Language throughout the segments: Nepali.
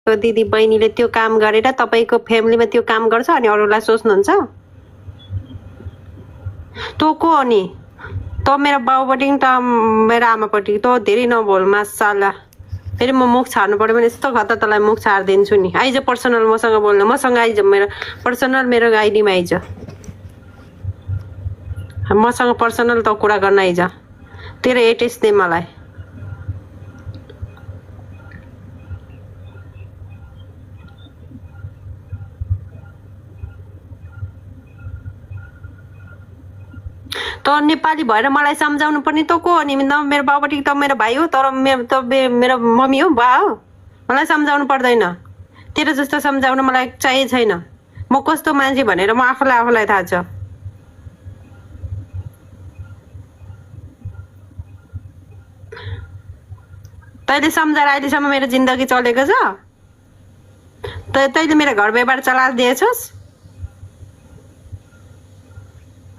तपाईँको दिदी बहिनीले त्यो काम गरेर तपाईँको फ्यामिलीमा त्यो काम गर्छ अनि अरूलाई सोच्नुहुन्छ? तँ को हो नि? तँ मेरो बाउपट्टि त मेरो आमापट्टि तँ धेरै नबोल मासाला। फेरि म मुख छाड्नु पर्यो भने यस्तो खतरा तँलाई मुख छाडिदिन्छु नि। आइज पर्सनल मसँग बोल्न, मसँग आइज, मेरो पर्सनल मेरो आइडीमा आइज, मसँग पर्सनल त कुरा गर्न आइज। तेरो एड्रेस दे मलाई। त नेपाली भएर मलाई सम्झाउनु पर्ने त को हो नि? मेरो बाबुटी त मेरो भाइ हो, तर मेरो मम्मी हो, बा हो। मलाई सम्झाउनु पर्दैन। तेरो जस्तो सम्झाउनु मलाई चाहिएको छैन। म कस्तो मान्छे भनेर म आफूलाई थाहा छ। तैँले सम्झाएर अहिलेसम्म मेरो जिन्दगी चलेको छ? तैँले मेरो घर व्यवहार चलाइदिएछस्?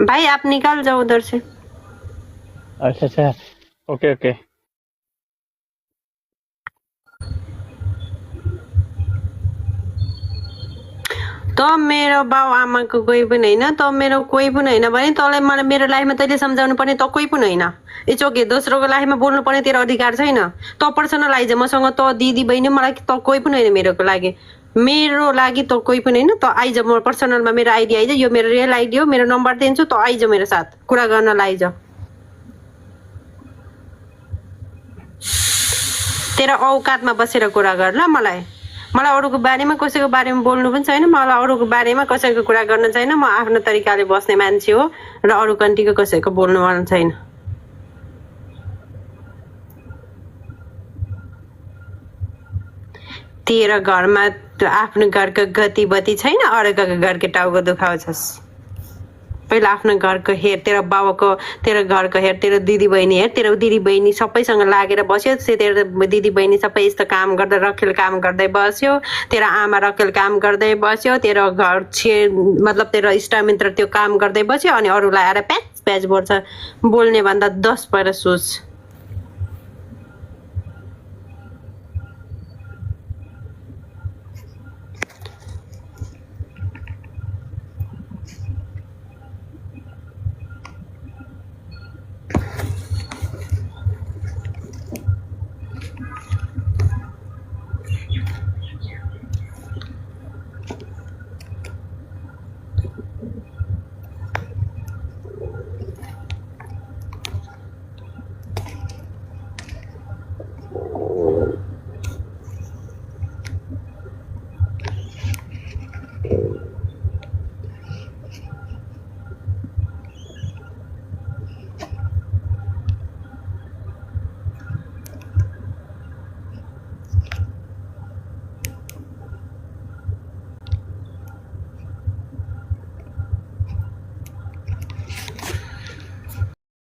भाई आप निकाल जाओ उधर से। अच्छा ओके ओके। त मेरो बाउ आमाको कोही पनि होइन, त मेरो कोही पनि होइन भने तँलाई मलाई मेरो लाइफमा तैँले सम्झाउनु पर्ने त कोही पनि होइन। It's okay. दोस्रोको लाइफमा बोल्नु पर्ने तेरो अधिकार छैन। त पर्सनल आइज मसँग। त दिदी बहिनी मलाई त कोही पनि होइन मेरो लागि त कोही पनि होइन। त आइज म पर्सनलमा मेरो आइडी आइज। यो मेरो रियल आइडी हो, मेरो नम्बर दिन्छु। त आइज मेरो साथ कुरा गर्न आइज। तेरो औकातमा बसेर कुरा गर ल। मलाई अरूको बारेमा कसैको बारेमा बोल्नु पनि छैन। मलाई अरूको बारेमा कसैको कुरा गर्न छैन। म आफ्नो तरिकाले बस्ने मान्छे हो र अरू कन्ट्रीको कसैको बोल्नु मन छैन। तेरो घरमा आफ्नो घरको गतिबती छैन, अरूको घरको टाउको दुखाउँछस्। पहिला आफ्नो घरको हेर, तेरो बाबाको, तेरो घरको हेर, तेरो दिदी बहिनी हेर। तेरो दिदी बहिनी सबैसँग लागेर बस्यो। तेरो दिदी बहिनी सबै यस्तो काम गर्दै रखेल काम गर्दै बस्यो। तेरो आमा रखेल काम गर्दै बस्यो। तेरो घर मतलब तेरो इष्टमित्र त्यो काम गर्दै बस्यो। अनि अरूलाई आएर प्याच बोल्छ। बोल्ने भन्दा 10 पल्ट सोच।